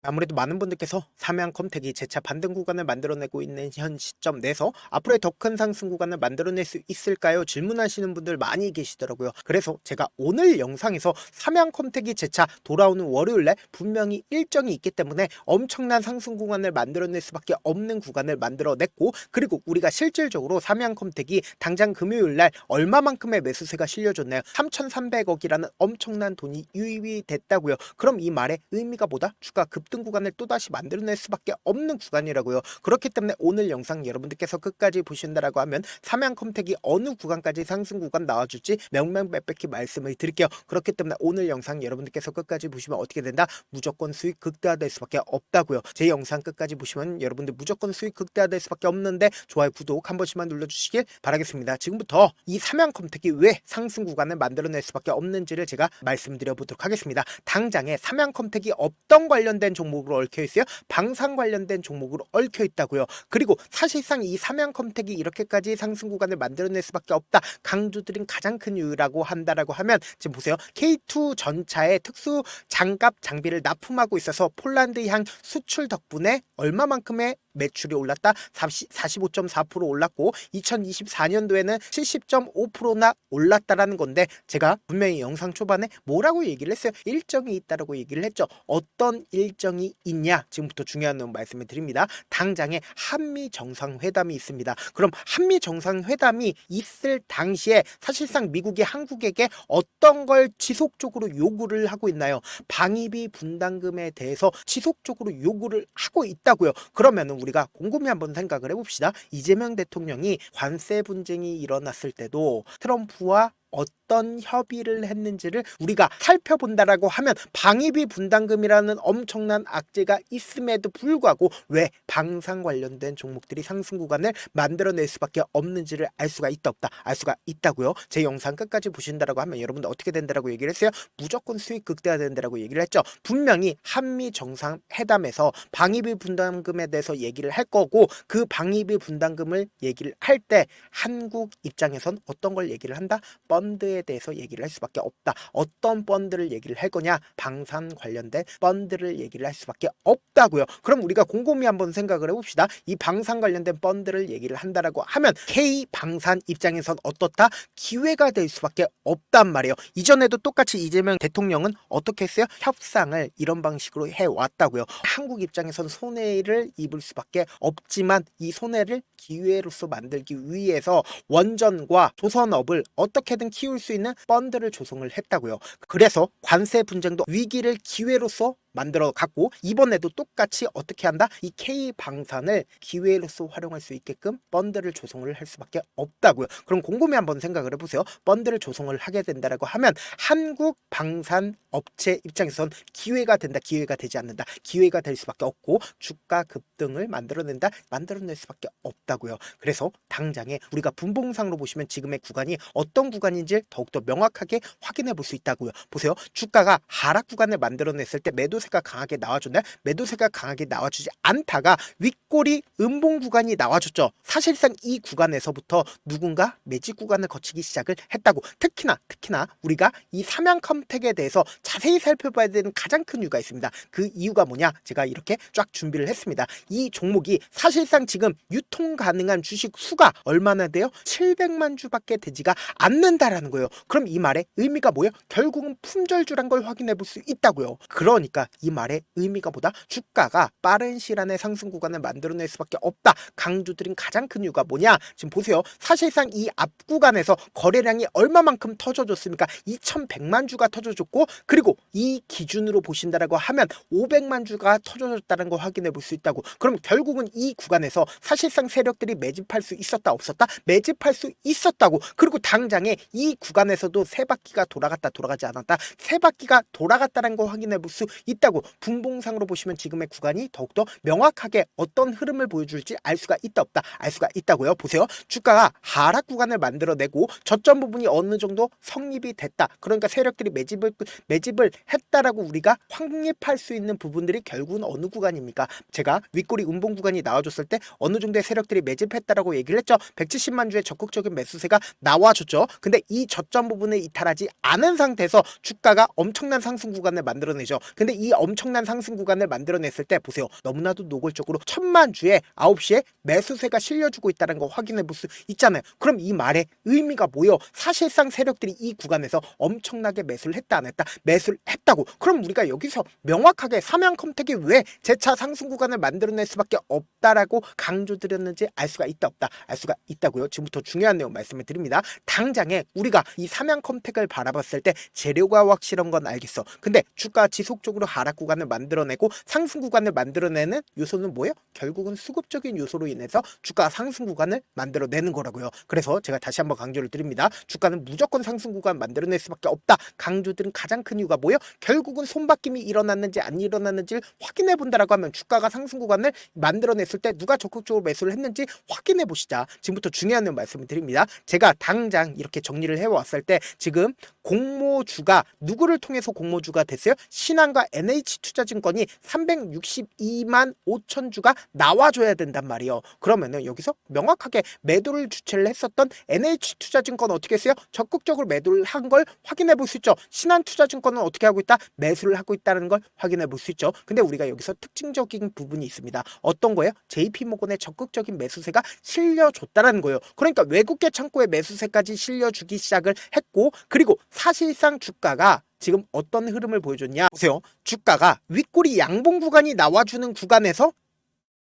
아무래도 많은 분들께서 삼양컴택이 재차 반등 구간을 만들어내고 있는 현 시점 내에서 앞으로의 더 큰 상승 구간을 만들어낼 수 있을까요? 질문하시는 분들 많이 계시더라고요. 그래서 제가 오늘 영상에서 삼양컴택이 재차 돌아오는 월요일에 분명히 일정이 있기 때문에 엄청난 상승 구간을 만들어낼 수밖에 없는 구간을 만들어냈고, 그리고 우리가 실질적으로 삼양컴택이 당장 금요일날 얼마만큼의 매수세가 실려줬나요? 3,300억이라는 엄청난 돈이 유입이 됐다고요. 그럼 이 말의 의미가 뭐다? 주가 급등 구간을 또다시 만들어낼 수밖에 없는 구간이라고요. 그렇기 때문에 오늘 영상 여러분들께서 끝까지 보신다라고 하면 삼양컴택이 어느 구간까지 상승 구간 나와줄지 명명백백히 말씀을 드릴게요. 그렇기 때문에 오늘 영상 여러분들께서 끝까지 보시면 어떻게 된다? 무조건 수익 극대화될 수밖에 없다고요. 제 영상 끝까지 보시면 여러분들 무조건 수익 극대화될 수밖에 없는데 좋아요, 구독 한 번씩만 눌러주시길 바라겠습니다. 지금부터 이 삼양컴택이 왜 상승 구간을 만들어낼 수밖에 없는지를 제가 말씀드려 보도록 하겠습니다. 당장에 삼양컴택이 어떤 관련된 종목으로 얽혀 있어요? 방산 관련된 종목으로 얽혀 있다고요. 그리고 사실상 이 삼양컴택이 이렇게까지 상승 구간을 만들어낼 수밖에 없다, 강조드린 가장 큰 이유라고 한다라고 하면, 지금 보세요. K2 전차의 특수 장갑 장비를 납품하고 있어서 폴란드향 수출 덕분에 얼마만큼의 매출이 올랐다? 45.4% 올랐고 2024년도에는 70.5%나 올랐다라는 건데, 제가 분명히 영상 초반에 뭐라고 얘기를 했어요? 일정이 있다라고 얘기를 했죠. 어떤 일정이 있냐? 지금부터 중요한 말씀을 드립니다. 당장에 한미 정상회담이 있습니다. 그럼 한미 정상회담이 있을 당시에 사실상 미국이 한국에게 어떤 걸 지속적으로 요구를 하고 있나요? 방위비 분담금에 대해서 지속적으로 요구를 하고 있다고요. 그러면은 우리가 곰곰이 한번 생각을 해봅시다. 이재명 대통령이 관세 분쟁이 일어났을 때도 트럼프와 어떤 협의를 했는지를 우리가 살펴본다라고 하면, 방위비 분담금이라는 엄청난 악재가 있음에도 불구하고 왜 방산 관련된 종목들이 상승 구간을 만들어낼 수밖에 없는지를 알 수가 있다 없다? 알 수가 있다고요. 제 영상 끝까지 보신다라고 하면 여러분들 어떻게 된다라고 얘기를 했어요? 무조건 수익 극대화 된다라고 얘기를 했죠. 분명히 한미 정상회담에서 방위비 분담금에 대해서 얘기를 할 거고, 그 방위비 분담금을 얘기를 할 때 한국 입장에선 어떤 걸 얘기를 한다? 펀드에 대해서 얘기를 할 수밖에 없다. 어떤 펀드를 얘기를 할 거냐? 방산 관련된 펀드를 얘기를 할 수밖에 없다고요. 그럼 우리가 곰곰이 한번 생각을 해봅시다. 이 방산 관련된 펀드를 얘기를 한다라고 하면 K방산 입장에선 어떻다? 기회가 될 수밖에 없단 말이에요. 이전에도 똑같이 이재명 대통령은 어떻게 했어요? 협상을 이런 방식으로 해왔다고요. 한국 입장에선 손해를 입을 수밖에 없지만 이 손해를 기회로서 만들기 위해서 원전과 조선업을 어떻게든 키울 수 있는 펀드를 조성을 했다고요. 그래서 관세 분쟁도 위기를 기회로서 만들어 갖고, 이번에도 똑같이 어떻게 한다? 이 K방산을 기회로서 활용할 수 있게끔 펀드를 조성을 할 수밖에 없다고요. 그럼 곰곰이 한번 생각을 해보세요. 펀드를 조성을 하게 된다라고 하면 한국 방산 업체 입장에선 기회가 된다, 기회가 되지 않는다, 기회가 될 수밖에 없고, 주가 급등을 만들어낸다, 만들어낼 수밖에 없다고요. 그래서 당장에 우리가 분봉상으로 보시면 지금의 구간이 어떤 구간인지 더욱더 명확하게 확인해 볼 수 있다고요. 보세요. 주가가 하락 구간을 만들어냈을 때 매도세가 강하게 나와줬나요? 매도세가 강하게 나와주지 않다가 윗꼬리 음봉 구간이 나와줬죠. 사실상 이 구간에서부터 누군가 매직 구간을 거치기 시작을 했다고. 특히나 우리가 이 삼양컴택에 대해서 자세히 살펴봐야 되는 가장 큰 이유가 있습니다. 그 이유가 뭐냐? 제가 이렇게 쫙 준비를 했습니다. 이 종목이 사실상 지금 유통 가능한 주식 수가 얼마나 돼요? 700만 주밖에 되지가 않는다라는 거예요. 그럼 이 말의 의미가 뭐예요? 결국은 품절주란 걸 확인해 볼 수 있다고요. 그러니까 이 말의 의미가 뭐다? 주가가 빠른 시간에 상승 구간을 만들어낼 수밖에 없다, 강조드린 가장 큰 이유가 뭐냐? 지금 보세요. 사실상 이 앞 구간에서 거래량이 얼마만큼 터져줬습니까? 2100만 주가 터져줬고, 그리고 이 기준으로 보신다라고 하면 500만 주가 터져줬다는 걸 확인해 볼 수 있다고. 그럼 결국은 이 구간에서 사실상 세력들이 매집할 수 있었다 없었다? 매집할 수 있었다고. 그리고 당장에 이 구간에서도 세 바퀴가 돌아갔다 돌아가지 않았다, 세 바퀴가 돌아갔다는 걸 확인해 볼 수 있다고. 분봉상으로 보시면 지금의 구간이 더욱더 명확하게 어떤 흐름을 보여줄지 알 수가 있다 없다? 알 수가 있다고요. 보세요. 주가가 하락 구간을 만들어내고 저점 부분이 어느 정도 성립이 됐다, 그러니까 세력들이 매집을 했다라고 우리가 확립할 수 있는 부분들이 결국은 어느 구간입니까? 제가 윗꼬리 음봉 구간이 나와줬을 때 어느 정도의 세력들이 매집했다라고 얘기를 했죠. 170만 주의 적극적인 매수세가 나와줬죠. 근데 이 저점 부분을 이탈하지 않은 상태에서 주가가 엄청난 상승 구간을 만들어내죠. 근데 이 이 엄청난 상승 구간을 만들어냈을 때 보세요. 너무나도 노골적으로 1000만 주에 9시에 매수세가 실려주고 있다는 거 확인해 볼 수 있잖아요. 그럼 이 말의 의미가 뭐예요? 사실상 세력들이 이 구간에서 엄청나게 매수를 했다 안 했다? 매수를 했다고. 그럼 우리가 여기서 명확하게 삼양컴택이 왜 재차 상승 구간을 만들어낼 수밖에 없다라고 강조드렸는지 알 수가 있다 없다? 알 수가 있다고요. 지금부터 중요한 내용 말씀을 드립니다. 당장에 우리가 이 삼양컴택을 바라봤을 때 재료가 확실한 건 알겠어. 근데 주가 지속적으로 하락 구간을 만들어내고 상승 구간을 만들어내는 요소는 뭐예요? 결국은 수급적인 요소로 인해서 주가 상승 구간을 만들어내는 거라고요. 그래서 제가 다시 한번 강조를 드립니다. 주가는 무조건 상승 구간 만들어낼 수밖에 없다. 강조드린 가장 큰 이유가 뭐예요? 결국은 손바뀜이 일어났는지 안 일어났는지를 확인해 본다라고 하면 주가가 상승 구간을 만들어냈을 때 누가 적극적으로 매수를 했는지 확인해 보시자. 지금부터 중요한 내용 말씀을 드립니다. 제가 당장 이렇게 정리를 해왔을 때 지금 공모주가 누구를 통해서 공모주가 됐어요? 신한과 NH투자증권이 362만 5천 주가 나와줘야 된단 말이에요. 그러면은 여기서 명확하게 매도를 주체를 했었던 NH투자증권 어떻게 했어요? 적극적으로 매도를 한 걸 확인해 볼 수 있죠. 신한투자증권은 어떻게 하고 있다? 매수를 하고 있다는 걸 확인해 볼 수 있죠. 근데 우리가 여기서 특징적인 부분이 있습니다. 어떤 거예요? JP모건의 적극적인 매수세가 실려줬다는 거예요. 그러니까 외국계 창고에 매수세까지 실려주기 시작을 했고, 그리고 사실상 주가가 지금 어떤 흐름을 보여줬냐 보세요. 주가가 윗꼬리 양봉 구간이 나와주는 구간에서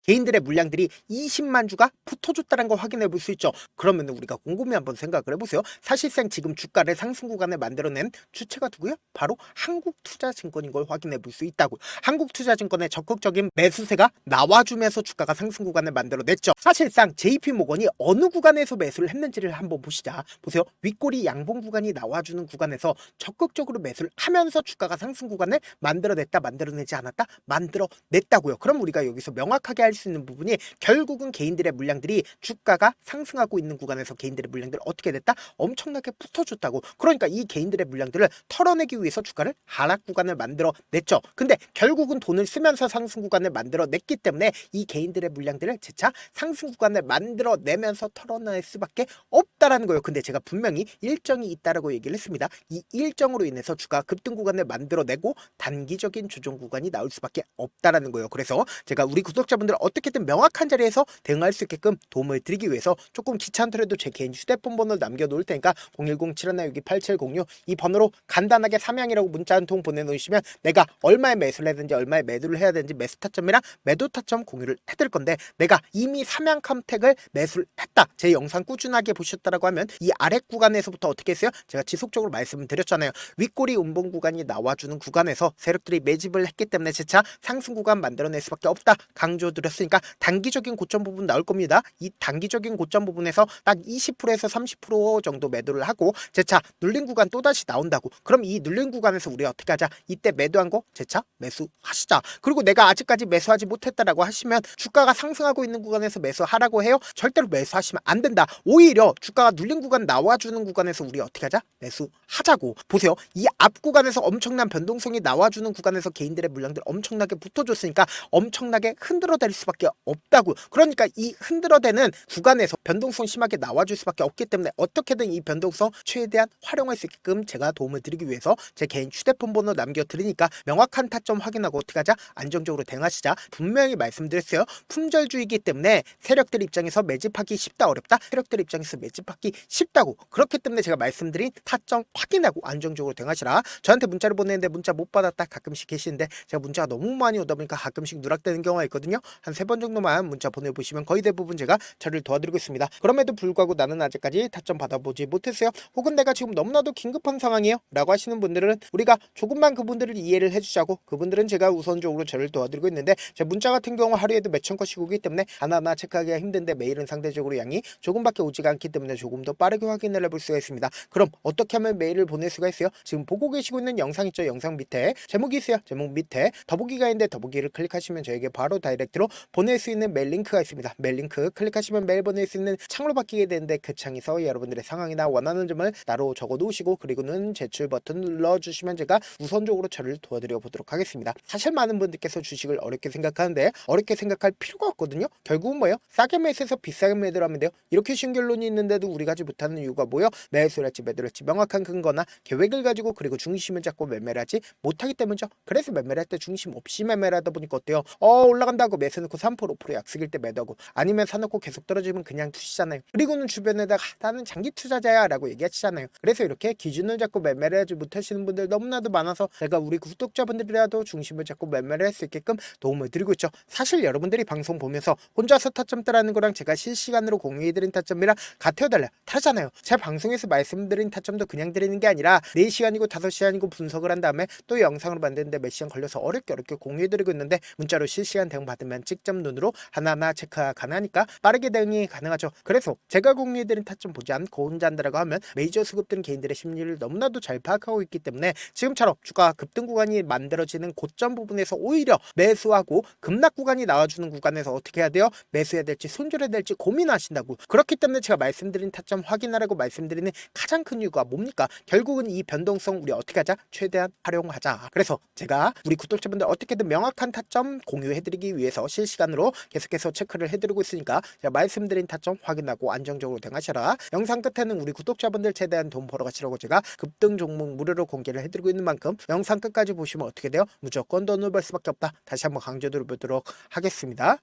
개인들의 물량들이 20만 주가 붙어줬다는 걸 확인해 볼 수 있죠. 그러면 우리가 곰곰이 한번 생각을 해보세요. 사실상 지금 주가를 상승 구간에 만들어낸 주체가 누구예요? 바로 한국투자증권인 걸 확인해 볼 수 있다고요. 한국투자증권의 적극적인 매수세가 나와주면서 주가가 상승 구간을 만들어냈죠. 사실상 JP모건이 어느 구간에서 매수를 했는지를 한번 보시자. 보세요. 윗꼬리 양봉 구간이 나와주는 구간에서 적극적으로 매수를 하면서 주가가 상승 구간을 만들어냈다 만들어내지 않았다? 만들어냈다고요. 그럼 우리가 여기서 명확하게 할 수 있는 부분이 결국은 개인들의 물량들이 주가가 상승하고 있는 구간에서 개인들의 물량들 어떻게 됐다? 엄청나게 붙어줬다고. 그러니까 이 개인들의 물량들을 털어내기 위해서 주가를 하락 구간을 만들어냈죠. 근데 결국은 돈을 쓰면서 상승 구간을 만들어냈기 때문에 이 개인들의 물량들을 재차 상승 구간을 만들어내면서 털어낼 수밖에 없다라는 거예요. 근데 제가 분명히 일정이 있다라고 얘기를 했습니다. 이 일정으로 인해서 주가 급등 구간을 만들어내고 단기적인 조정 구간이 나올 수밖에 없다라는 거예요. 그래서 제가 우리 구독자분들 어떻게든 명확한 자리에서 대응할 수 있게끔 도움을 드리기 위해서 조금 귀찮더라도 제 개인 휴대폰 번호를 남겨놓을 테니까 010-7162-8706 이 번호로 간단하게 삼양이라고 문자 한 통 보내놓으시면 내가 얼마에 매수를 해야 되는지 얼마에 매도를 해야 되는지 매수 타점이랑 매도 타점 공유를 해드릴 건데, 내가 이미 삼양컴택을 매수를 했다, 제 영상 꾸준하게 보셨다라고 하면 이 아래 구간에서부터 어떻게 했어요? 제가 지속적으로 말씀을 드렸잖아요. 윗꼬리 운봉 구간이 나와주는 구간에서 세력들이 매집을 했기 때문에 재차 상승 구간 만들어낼 수밖에 없다 강조드렸으니까 단기적인 고점 부분 나올 겁니다. 이 단기적인 고점 부분에서 딱 20%에서 30% 정도 매도를 하고 재차 눌린 구간 또다시 나온다고. 그럼 이 눌린 구간에서 우리가 어떻게 하자? 이때 매도한 거 재차 매수하시자. 그리고 내가 아직까지 매수하지 못했다라고 하시면 주가가 상승하고 있는 구간에서 매수하라고 해요? 절대로 매수하시면 안 된다. 오히려 주가가 눌린 구간 나와주는 구간에서 우리 어떻게 하자? 매수하자고. 보세요. 이 앞 구간에서 엄청난 변동성이 나와주는 구간에서 개인들의 물량들 엄청나게 붙어줬으니까 엄청나게 흔들어댈 수밖에 없다고. 그러니까 이 흔들어대는 구간에서 변동성 심하게 나와줄 수밖에 없기 때문에 어떻게든 이 변동성 최대한 활용할 수 있게끔 제가 도움을 드리기 위해서 제 개인 휴대폰 번호 남겨드리니까 명확한 타점 확인하고 어떻게 하자? 안정적으로 대응하시자. 분명히 말씀드렸어요. 품절주의이기 때문에 세력들 입장에서 매집하기 쉽다 어렵다? 세력들 입장에서 매집하기 쉽다고. 그렇기 때문에 제가 말씀드린 타점 확인하고 안정적으로 대응하시라. 저한테 문자를 보내는데 문자 못 받았다 가끔씩 계시는데 제가 문자가 너무 많이 오다 보니까 가끔씩 누락되는 경우가 있거든요. 한 3번 정도만 문자 보내보시면 거의 대부분 제가 저를 도와드리고 있습니다. 그럼에도 불구하고 나는 아직까지 타점 받아보지 못했어요. 혹은 내가 지금 너무나도 긴급한 상황이에요 라고 하시는 분들은 우리가 조금만 그분들을 이해를 해주자고, 그분들은 제가 우선적으로 저를 도와드리고 있는데 제 문자 같은 경우 하루에도 몇천 건씩 오기 때문에 하나하나 체크하기가 힘든데 메일은 상대적으로 양이 조금밖에 오지가 않기 때문에 조금 더 빠르게 확인을 해볼 수가 있습니다. 그럼 어떻게 하면 메일을 보낼 수가 있어요? 지금 보고 계시고 있는 영상 있죠? 영상 밑에 제목이 있어요. 제목 밑에 더보기가 있는데 더보기를 클릭하시면 저에게 바로 다이렉트로 보낼 수 있는 메일 링크가 있습니다. 메일 링크 클릭하시면 메일 보낼 수 있는 창으로 바뀌게 되는데 그 창에서 여러분들의 상황이나 원하는 점을 따로 적어 놓으시고 그리고는 제출 버튼 눌러주시면 제가 우선적으로 저를 도와드려 보도록 하겠습니다. 사실 많은 분들께서 주식을 어렵게 생각하는데 어렵게 생각할 필요가 없거든요. 결국은 뭐예요? 싸게 매수해서 비싸게 매도하면 돼요. 이렇게 쉬운 결론이 있는데도 우리가 하지 못하는 이유가 뭐예요? 매수를 할지 매도를 할지 명확한 근거나 계획을 가지고 그리고 중심을 잡고 매매를 하지 못하기 때문이죠. 그래서 매매를 할 때 중심 없이 매매를 하다 보니까 어때요? 올라간다고 매수 넣고 3% 5% 약속일 때 매도하고 아니면 사놓고 계속 떨어지면 그냥 투시잖아요. 그리고는 주변에다가 나는 장기 투자자야 라고 얘기하시잖아요. 그래서 이렇게 기준을 잡고 매매를 하지 못하시는 분들 너무나도 많아서 제가 우리 구독자분들이라도 중심을 잡고 매매를 할 수 있게끔 도움을 드리고 있죠. 사실 여러분들이 방송 보면서 혼자서 타점 따라하는 거랑 제가 실시간으로 공유해드린 타점이랑 같아요 달라요? 다르잖아요. 제 방송에서 말씀드린 타점도 그냥 드리는 게 아니라 4시간이고 5시간이고 분석을 한 다음에 또 영상으로 만드는데 몇 시간 걸려서 어렵게 공유해드리고 있는데 문자로 실시간 대응 받으면 직접 눈으로 하나하나 체크가 가능하니까 빠르게 대응이 가능하죠. 그래서 제가 공유해드린 타점 보지 않고 혼자 한다라고 하면 메이저 수급들은 개인들의 심리를 너무나도 잘 파악하고 있기 때문에 지금처럼 주가 급등 구간이 만들어지는 고점 부분에서 오히려 매수하고 급락 구간이 나와주는 구간에서 어떻게 해야 돼요? 매수해야 될지 손절해야 될지 고민하신다고. 그렇기 때문에 제가 말씀드린 타점 확인하라고 말씀드리는 가장 큰 이유가 뭡니까? 결국은 이 변동성 우리 어떻게 하자? 최대한 활용하자. 그래서 제가 우리 구독자분들 어떻게든 명확한 타점 공유해드리기 위해서 실시간으로 계속해서 체크를 해드리고 있으니까 제가 말씀드린 타점 확인하고 안정적으로 대응하셔라. 영상 끝에는 우리 구독자분들 최대한 돈 벌어가시라고 제가 급등 종목 무료로 공개를 해드리고 있는 만큼 영상 끝까지 보시면 어떻게 돼요? 무조건 돈을 벌 수밖에 없다. 다시 한번 강조드려보도록 하겠습니다.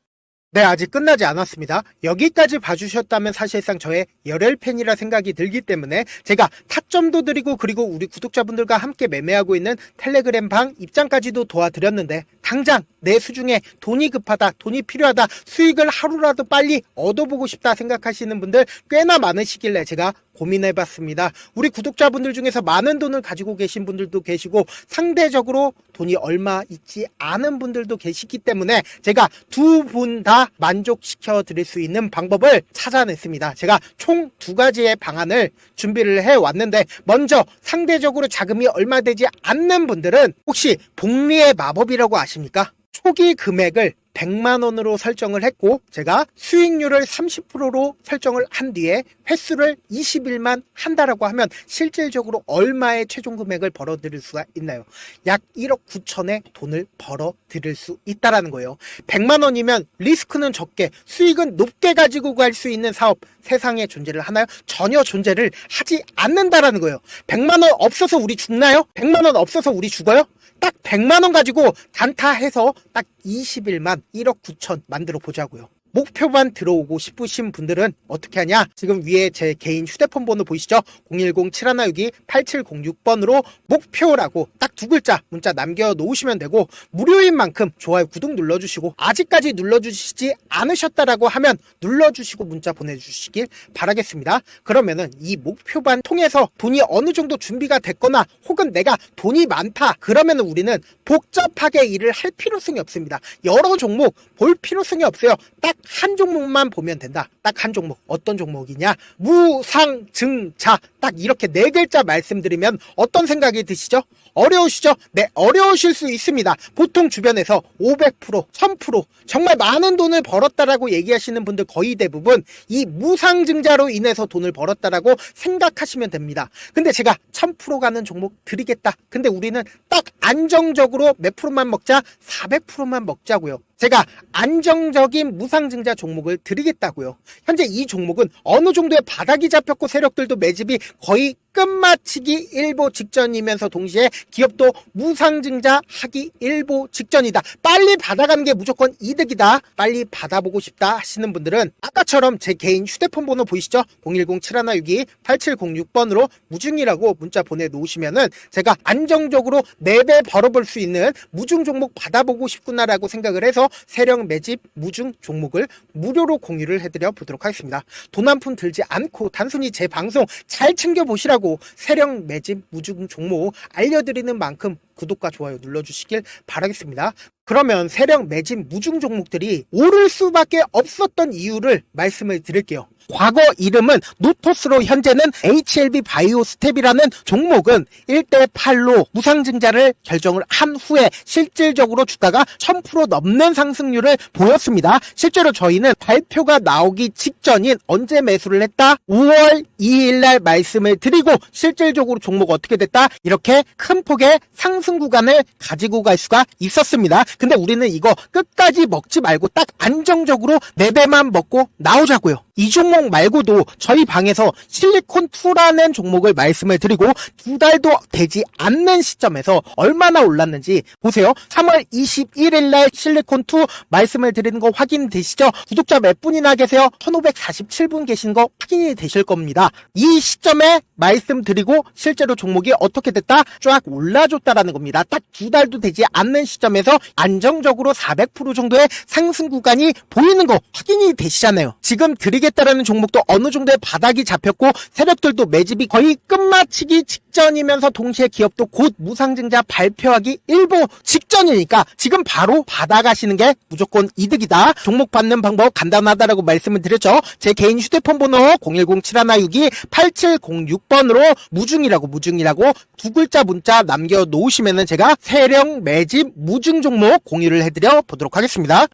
네, 아직 끝나지 않았습니다. 여기까지 봐주셨다면 사실상 저의 열혈팬이라 생각이 들기 때문에 제가 타점도 드리고 그리고 우리 구독자분들과 함께 매매하고 있는 텔레그램 방 입장까지도 도와드렸는데 당장 내 수중에 돈이 급하다, 돈이 필요하다, 수익을 하루라도 빨리 얻어보고 싶다 생각하시는 분들 꽤나 많으시길래 제가 고민해봤습니다. 우리 구독자분들 중에서 많은 돈을 가지고 계신 분들도 계시고 상대적으로 돈이 얼마 있지 않은 분들도 계시기 때문에 제가 두 분 다 만족시켜 드릴 수 있는 방법을 찾아냈습니다. 제가 총 2가지의 방안을 준비를 해왔는데 먼저 상대적으로 자금이 얼마 되지 않는 분들은 혹시 복리의 마법이라고 아십니까? 초기 금액을 100만원으로 설정을 했고 제가 수익률을 30%로 설정을 한 뒤에 횟수를 20일만 한다라고 하면 실질적으로 얼마의 최종 금액을 벌어들일 수가 있나요? 약 1억 9천의 돈을 벌어들일 수 있다라는 거예요. 100만원이면 리스크는 적게 수익은 높게 가지고 갈 수 있는 사업 세상에 존재를 하나요? 전혀 존재를 하지 않는다라는 거예요. 100만원 없어서 우리 죽나요? 100만원 없어서 우리 죽어요? 딱 100만원 가지고 단타해서 딱 20일만 1억 9천 만들어 보자고요. 목표만 들어오고 싶으신 분들은 어떻게 하냐? 지금 위에 제 개인 휴대폰 번호 보이시죠? 010-7162-8706번으로 목표라고 딱 2글자 문자 남겨놓으시면 되고 무료인 만큼 좋아요 구독 눌러주시고 아직까지 눌러주시지 않으셨다라고 하면 눌러주시고 문자 보내주시길 바라겠습니다. 그러면은 이 목표반 통해서 돈이 어느 정도 준비가 됐거나 혹은 내가 돈이 많다 그러면은 우리는 복잡하게 일을 할 필요성이 없습니다. 여러 종목 볼 필요성이 없어요. 딱 한 종목만 보면 된다. 딱 한 종목. 어떤 종목이냐? 무상증자. 딱 이렇게 4글자 말씀드리면 어떤 생각이 드시죠? 어려우시죠? 네, 어려우실 수 있습니다. 보통 주변에서 500%, 1000% 정말 많은 돈을 벌었다라고 얘기하시는 분들 거의 대부분 이 무상증자로 인해서 돈을 벌었다라고 생각하시면 됩니다. 근데 제가 1000% 가는 종목 드리겠다. 근데 우리는 딱 안정적으로 몇 프로만 먹자? 400%만 먹자고요. 제가 안정적인 무상증자 종목을 드리겠다고요. 현재 이 종목은 어느 정도의 바닥이 잡혔고 세력들도 매집이 거의 끝마치기 일보 직전이면서 동시에 기업도 무상증자 하기 일보 직전이다. 빨리 받아가는 게 무조건 이득이다. 빨리 받아보고 싶다 하시는 분들은 아까처럼 제 개인 휴대폰 번호 보이시죠? 010-7162-8706번으로 무중이라고 문자 보내놓으시면은 제가 안정적으로 4배 벌어볼 수 있는 무중 종목 받아보고 싶구나라고 생각을 해서 세력 매집 무중 종목을 무료로 공유를 해드려 보도록 하겠습니다. 돈 한 푼 들지 않고 단순히 제 방송 잘 챙겨보시라고 세력 매집 무중 종목 알려드리는 만큼 구독과 좋아요 눌러주시길 바라겠습니다. 그러면 세력 매집 무중 종목들이 오를 수밖에 없었던 이유를 말씀을 드릴게요. 과거 이름은 노토스로 현재는 HLB 바이오스텝이라는 종목은 1대8로 무상증자를 결정을 한 후에 실질적으로 주가가 1000% 넘는 상승률을 보였습니다. 실제로 저희는 발표가 나오기 직전인 언제 매수를 했다? 5월 2일 날 말씀을 드리고 실질적으로 종목 어떻게 됐다? 이렇게 큰 폭의 상승 구간을 가지고 갈 수가 있었습니다. 근데 우리는 이거 끝까지 먹지 말고 딱 안정적으로 4배만 먹고 나오자고요. 이 종목 말고도 저희 방에서 실리콘2라는 종목을 말씀을 드리고 2달도 되지 않는 시점에서 얼마나 올랐는지 보세요. 3월 21일 날 실리콘2 말씀을 드리는 거 확인되시죠? 구독자 몇 분이나 계세요? 1547분 계신 거 확인이 되실 겁니다. 이 시점에 말씀드리고 실제로 종목이 어떻게 됐다? 쫙 올라줬다라는 겁니다. 딱 2달도 되지 않는 시점에서 안정적으로 400% 정도의 상승 구간이 보이는 거 확인이 되시잖아요. 지금 드리겠다라는 종목도 어느 정도의 바닥이 잡혔고 세력들도 매집이 거의 끝마치기 직전이면서 동시에 기업도 곧 무상증자 발표하기 일보 직전이니까 지금 바로 받아가시는 게 무조건 이득이다. 종목 받는 방법 간단하다라고 말씀을 드렸죠. 제 개인 휴대폰 번호 010-7162-8706번으로 무중이라고 두 글자 문자 남겨놓으시면은 제가 세력 매집 무중 종목 공유를 해드려 보도록 하겠습니다.